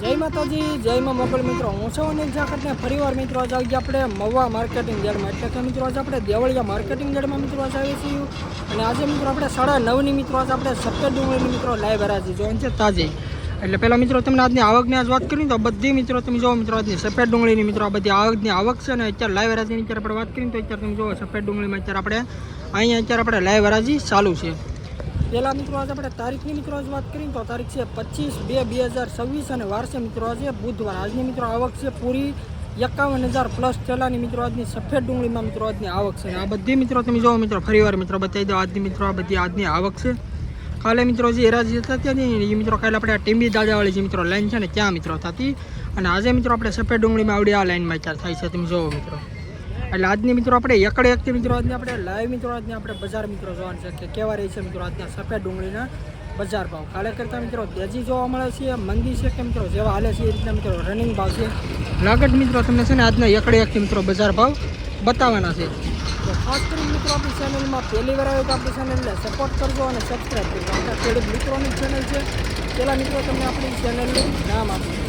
જય માતાજી, જય માં મોકલ મિત્રો. હું છું અનિલ જાખતને ફરીવાર મિત્રો આજે આવી ગયા આપણે મવા માર્કેટિંગ યાર્ડમાં. એટલે કે મિત્રો આજે આપણે દેવળિયા માર્કેટિંગ યાર્ડમાં મિત્રો આજે આવીએ છીએ. અને આજે મિત્રો આપણે 9:30 મિત્રો આજે આપણે સફેદ ડુંગળીની મિત્રો લાઈવ હરાજી જોવાની છે તાજી. એટલે પહેલાં મિત્રો તમને આજની આવકની આજ વાત કરીએ તો બધી મિત્રો તમે જોવો મિત્રો આજની સફેદ ડુંગળીની મિત્રો આ બધી આવકની આવક છે. અને અત્યારે લાઈવ હરાજીની અત્યારે આપણે વાત કરીએ તો અત્યારે તમે જોવો સફેદ ડુંગળીમાં અત્યારે આપણે લાઈવ હરાજી ચાલુ છે. પહેલાં મિત્રો આજે આપણે તારીખની મિત્રો આજે વાત કરીએ તો તારીખ છે 25/2/2026 અને વાર છે મિત્રો આજે બુધવાર. આજની મિત્રો આવક છે પૂરી 51,000 પ્લસ ચલાની મિત્રો આજની સફેદ ડુંગળીમાં મિત્રો આજની આવક છે. આ બધી મિત્રો તમે જોવો મિત્રો ફરીવાર મિત્રો બતાવી દો આજની મિત્રો આ બધી આજની આવક છે. કાલે મિત્રો જે હરાજી હતા ત્યાં એ મિત્રો કાલે આપણે આ ટીંબી દાદાવાળી જે મિત્રો લાઈન છે ને ત્યાં મિત્રો થતી. અને આજે મિત્રો આપણે સફેદ ડુંગળીમાં આવડી આ લાઈનમાં વિચાર થાય છે તમે જોવો મિત્રો. એટલે આજની મિત્રો આપણે એકથી મિત્રો આજની આપણે લાઈવ મિત્રો આજની આપણે બજાર મિત્રો જોવાનું છે કે કેવા રહી છે મિત્રો આજના સફેદ ડુંગળીના બજાર ભાવ. કાલે કરતાં મિત્રો તેજી જોવા મળે છે, મંદી છે કે મિત્રો જેવા હાલે છે એ રીતના મિત્રો રનિંગ ભાવ છે. લાગત મિત્રો તમને છે ને આજના એકથી મિત્રો બજાર ભાવ બતાવવાના છે. તો ખાસ કરીને મિત્રો આપણી ચેનલમાં પહેલી વાર આવ્યો તો આપણી ચેનલને સપોર્ટ કરજો અને સબસ્ક્રાઈબ કરજો. આપણા ખેડૂત મિત્રોની ચેનલ છે. પહેલાં મિત્રો તમને આપણી ચેનલનું નામ આપીશું.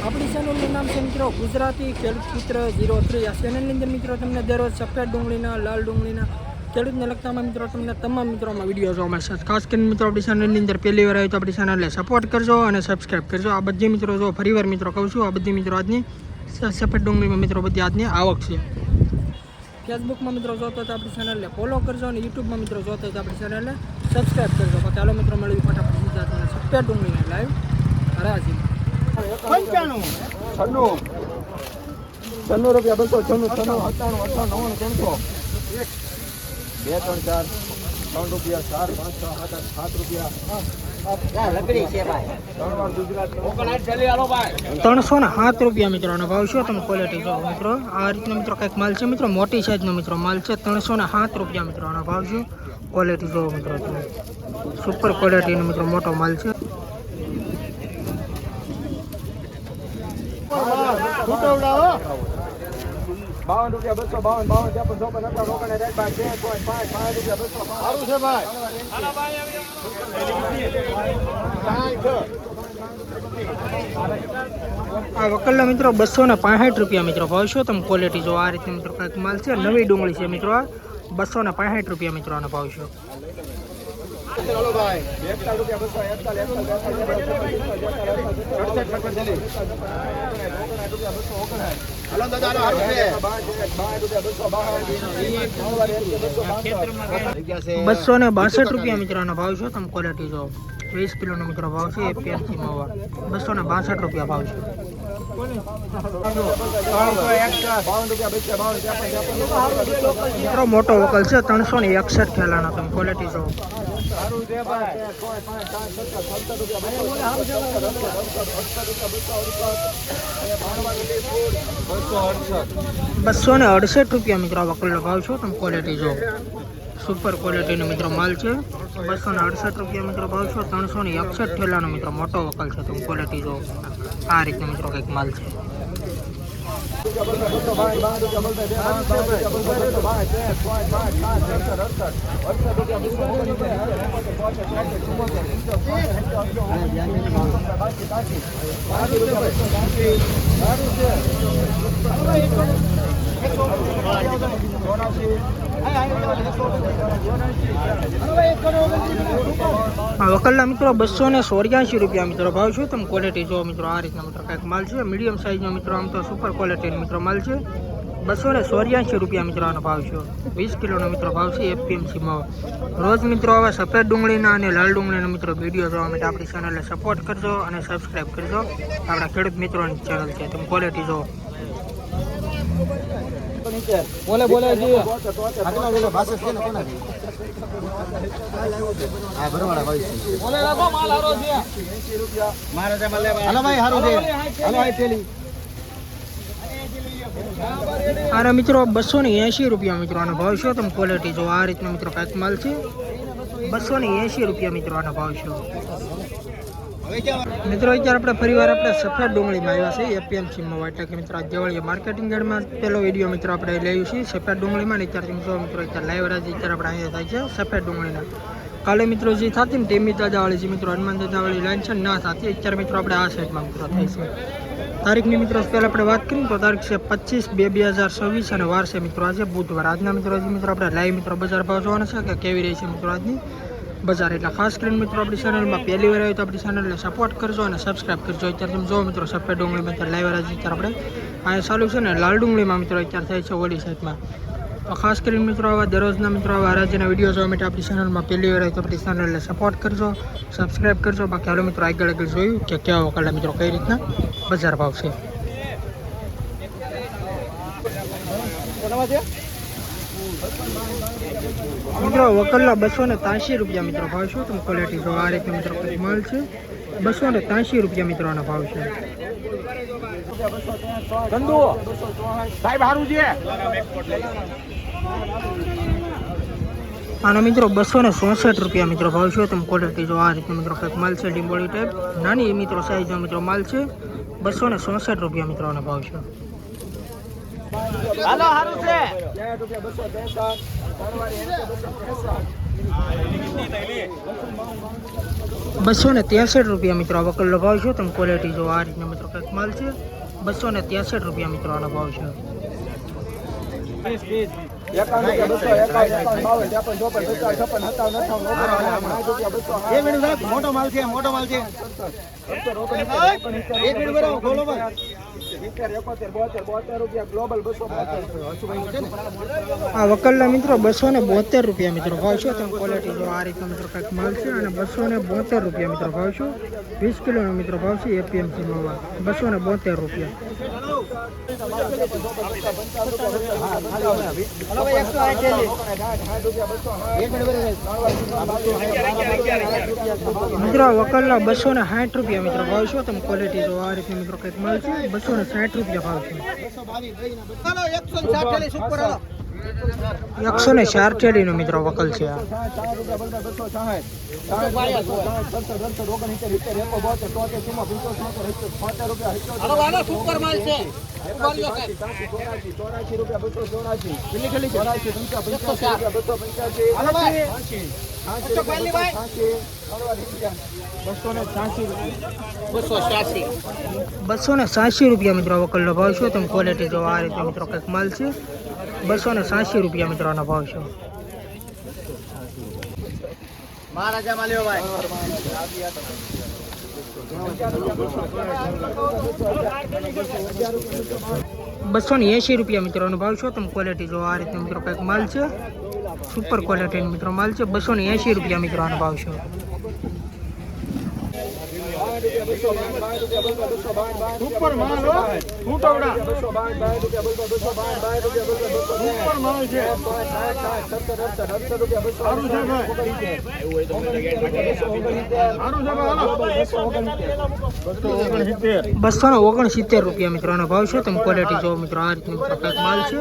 આપણી ચેનલનું નામ છે મિત્રો ગુજરાતી ખેડૂત મિત્ર 03. આ ચેનલની અંદર મિત્રો તમને દરરોજ સફેદ ડુંગળીના, લાલ ડુંગળીના ખેડૂતને લગતામાં મિત્રો તમને તમામ મિત્રોમાં વિડીયો જોવા મળશે. ખાસ કરીને મિત્રો આપણી ચેનલની અંદર પહેલી વાર આવી તો આપણી ચેનલને સપોર્ટ કરજો અને સબસ્ક્રાઈબ કરજો. આ બધી મિત્રો જો ફરીવાર મિત્રો કહું છું આ બધી મિત્રો આજની સફેદ ડુંગળીમાં મિત્રો બધી આજની આવક છે. ફેસબુકમાં મિત્રો જોતો તો આપણી ચેનલને ફોલો કરજો અને યુટ્યુબમાં મિત્રો જોતો તો આપણી ચેનલને સબસ્ક્રાઈબ કરજો. તો ચાલો મિત્રો મળવી ફટાફટ સીધા તમને સફેદ ડુંગળીને લાઈવ હરાજી. 95 રૂપિયા બસો 96 307 રૂપિયા મિત્રોનો ભાવ છે. તમે ક્વોલિટી જો મિત્રો આ રીતનો મિત્રો કંઈક માલ છે મિત્રો મોટી સાઈઝનો મિત્રો માલ છે. 307 રૂપિયા મિત્રોનો ભાવ છે. ક્વોલિટી જો મિત્રો તમે સુપર ક્વોલિટીનો મિત્રો મોટો માલ છે. 52 રૂપિયા 252 રોકડ રેટ ભાઈ 2.5 રૂપિયા 200 સારું છે ભાઈ. આ વકલના મિત્રો 265 રૂપિયા મિત્રો ભાવ છે. તમે ક્વોલિટી જો આ રીતે મિત્રો કંઈક માલ છે. નવી ડુંગળી છે મિત્રો આ 265 રૂપિયા મિત્રો આનો ભાવ છે. ચાલો ભાઈ 41 રૂપિયા 262 રૂપિયા મિત્રોનો ભાવ છે. તમે ક્વોલિટી જો 20 કિલોનો મિત્રો ભાવ છે. એપીએમસી મવા 262 રૂપિયા ભાવ છે. મિત્રો મોટો વકલ છે 361 થેલાનો. તમે ક્વોલિટી જો 268 રૂપિયા મિત્રો વકલનો ભાવ છે. તમે ક્વોલિટી જો સુપર ક્વોલિટીનો મિત્રો માલ છે. 268 રૂપિયા મિત્રો ભાવ છે. 361 થેલાનો મિત્રો મોટો વકલ છે. તમે ક્વોલિટી જો આ રીતે મિત્રો કંઈક માલ છે. વકલના મિત્રો 284 રૂપિયા મિત્રો ભાવ છે. તમે ક્વોલિટી જો મિત્રો આ રીતના મિત્રો કંઈક માલ છે. મીડિયમ સાઇઝનો મિત્રો આમ તો સુપર ક્વોલિટીનો મિત્રો માલ છે. 284 રૂપિયા મિત્રો આનો ભાવ છે. 20 કિલોનો મિત્રો ભાવ છે. એપીએમસીમાં રોજ મિત્રો હવે સફેદ ડુંગળીના અને લાલ ડુંગળીના મિત્રો વિડીયો જોવા માટે આપણી ચેનલને સપોર્ટ કરજો અને સબસ્ક્રાઈબ કરજો. આપણા ખેડૂત મિત્રોની ચેનલ છે. તમે ક્વોલિટી જો બોલે જી આગલા વેલે ભાષા છે ને કોના આ ભરવાડા ભાઈ બોલે રાખો માલ હારો છે 80 રૂપિયા મારે છે મલે હાલો ભાઈ હારો છે હાલો આ થેલી આના મિત્રો 280 રૂપિયા મિત્રો આનો ભાવ છે. તમે ક્વોલિટી જો આ રીતનો મિત્રો કંઈક માલ છે. 280 રૂપિયા મિત્રો આનો ભાવ છે. મિત્રો અત્યારે આપણે ફરીવાર આપણે સફેદ ડુંગળીમાં આવ્યા છે એપીએમસીમાં. એટલે કે મિત્રો દેવળિયા માર્કેટિંગ યાર્ડમાં પહેલો વિડીયો મિત્રો આપણે લઈએ છીએ સફેદ ડુંગળીમાં. અત્યારે મિત્રો અત્યારે લાઈવ રાજી અત્યારે આપણે અહીંયા થાય છે સફેદ ડુંગળીના કાલે મિત્રો જે થતી ને ટેમી દાદાવાળી જે મિત્રો હનુમાન દાદાવાળી લાઈન છે ના થતી. અત્યારે મિત્રો આપણે આ સાઈડમાં મિત્રો થઈ છે. તારીખની મિત્રો પહેલાં આપણે વાત કરીએ તો તારીખ છે 25/2/2026 અને વાર છે મિત્રો આજે બુધવાર. આજના મિત્રો આપણે લાઈવ મિત્રો બજાર ભાવ જોવાના છે કે કેવી રહી છે મિત્રો આજની બજાર. એટલે ખાસ કરીને મિત્રો આપણી ચેનલમાં પહેલી વાર આવ્યો તો આપણી ચેનલને સપોર્ટ કરજો અને સબસ્ક્રાઈબ કરજો. અત્યારે તમે જો મિત્રો સફેદ ડુંગળીમાં અત્યારે લાઈવ અત્યારે આપણે અહીંયા ચાલુ છે ને લાલ ડુંગળીમાં મિત્રો અત્યારે થાય છે ઓલી સાઈડમાં. તો ખાસ કરીને મિત્રો આવા દરરોજના મિત્રો આવા હરાજીના વિડીયો જોવા માટે આપણી ચેનલમાં પહેલી વાર તો આપણી ચેનલને સપોર્ટ કરજો, સબસ્ક્રાઈબ કરજો. બાકી હાલો મિત્રો આગળ જોયું કે કેવા વકલના મિત્રો કઈ રીતના બજાર ભાવ છે. મિત્રો વકલના 283 રૂપિયા મિત્રો ભાવ છે. તમે ક્વોલિટી જો આ રીતે મિત્રો માલ છે 283 રૂપિયા મિત્રો આનો ભાવ છે. આનો મિત્રો 264 રૂપિયા મિત્રો ભાવ છે. તમે ક્વોલિટી જો આ રીતે મિત્રો કંઈક માલ છે લીંબોળી ટાઈપ નાની મિત્રો સાઈઝનો મિત્રો માલ છે 264 રૂપિયા મિત્રો આનો ભાવ છે. હાલો હારું છે 263 રૂપિયા મિત્રો વકલનો ભાવ છે. તમે ક્વોલિટી જો આ રીતના મિત્રો કંઈક માલ છે 263 રૂપિયા મિત્રો આનો ભાવ છે. મોટો માલ છે મોટો માલ છે. આ વકલના મિત્રો 272 રૂપિયા મિત્રો ભાવ છે. તમે ક્વોલિટી જો આ રીતના મિત્રો કંઈક માલ છે અને 272 રૂપિયા મિત્રો ભાવ છે. 20 કિલોનો મિત્રો ભાવ છે એપીએમસી માં 272 રૂપિયા. મિત્રો વકલના 260 રૂપિયા મિત્રો ભાવ છે. તમે ક્વોલિટી જો આ રીતે મિત્રો કંઈક માલ છે 260 રૂપિયા ભાવ છે. 104 નો મિત્રો વકલ છે. ₹286 રૂપિયા મિત્રો વકલનો ભાવ છે. તમે ક્વોલિટી જો આ રીતે મિત્રો કંઈક માલ છે 286 રૂપિયા મિત્રો આનો ભાવ છે. મહારાજા માલ્યો ભાઈ 280 રૂપિયા મિત્રોનો ભાવ છે. તમે ક્વોલિટી જો આ રીતે મિત્રો કંઈક માલ છે સુપર ક્વોલિટીનો મિત્રો માલ છે 280 રૂપિયા મિત્રો આનો ભાવ છે. સુપર માલ હો ફૂટવડા સુપર માલ છે 269 રૂપિયા મિત્રો આનો ભાવ છે. તમે ક્વોલિટી જો મિત્રો આ રીતે મિત્રો કંઈક માલ છે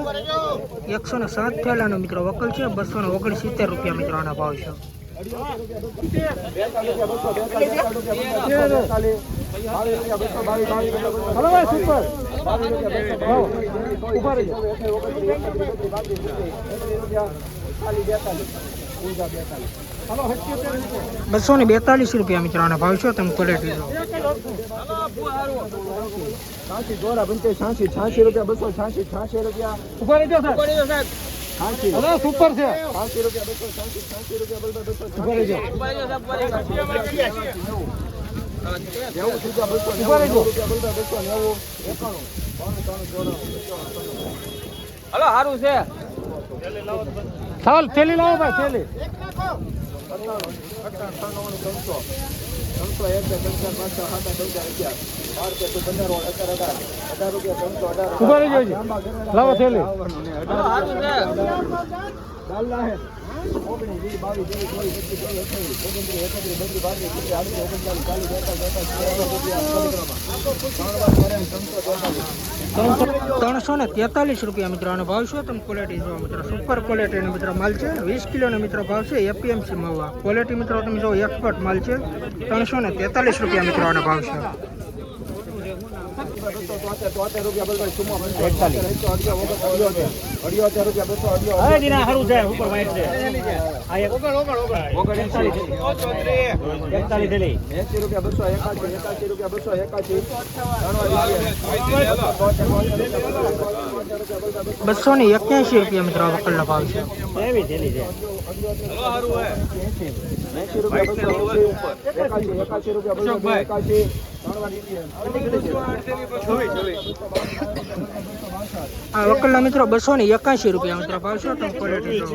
107 થેલાનો મિત્રો વકલ છે 269 રૂપિયા મિત્રો આનો ભાવ છે. ₹242 રૂપિયા મિત્રો આનો ભાવ છે. તમે ક્વોલિટી જો 86 રૂપિયા 286 રૂપિયા ઉપર રહેજો સાહેબ સુપર છે 86 રૂપિયા 286 રૂપિયા ઉપર રહેજો હલો સારું છે ચાલ થેલી લાવો ભાઈ થેલી 300 ઉભા રહી જજો લાવો થેલી સારું છે ₹343 રૂપિયા મિત્રો આનો ભાવ છે. તમે ક્વોલિટી જો મિત્રો સુપર ક્વોલિટીનો મિત્રો માલ છે 20 કિલોનો મિત્રો ભાવ છે એપીએમસી મહુવા. ક્વોલિટી મિત્રો તમે જો એક્સપર્ટ માલ છે 343 રૂપિયા મિત્રો આનો ભાવ છે. તોતેર રૂપિયા બોલ ભાઈ ચુમ્મો 48 રૂપિયા 200 હવે દીના હારું છે ઉપર વાઈટ છે આ એક 41 થેલી 80 રૂપિયા 281 રૂપિયા 281 રૂપિયા મિત્રો આ વકલના ભાવ છે. એવી થેલી છે 80 રૂપિયા 81 આ વકલના મિત્રો 281 રૂપિયા મિત્રો ભાવ છે. તમે ક્વોલિટી જો.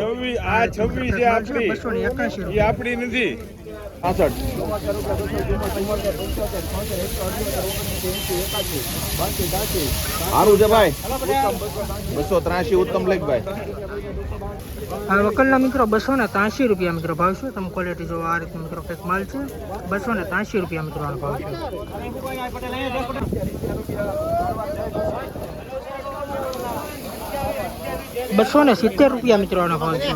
આ 26 છે આપણી 281 એ રૂપિયા. આપણી નથી 65 સારું છે ભાઈ 283 ઉત્તમ લેખ ભાઈ આ વકલના મિત્રો 283 રૂપિયા મિત્રો ભાવ છે. તમે ક્વોલિટી જો. આ રીતે મિત્રો કંઈક માલ છે. 283 રૂપિયા મિત્રો આનો ભાવ છે. 270 રૂપિયા મિત્રો આનો ભાવ છે.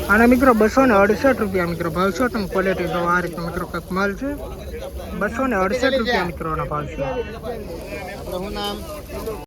આના મિત્રો 268 રૂપિયા મિત્રો ભાવ છે. તમે ક્વોલિટી જો. આ રીતે મિત્રો કંઈક માલ છે. 268 રૂપિયા મિત્રો આનો ભાવ છે.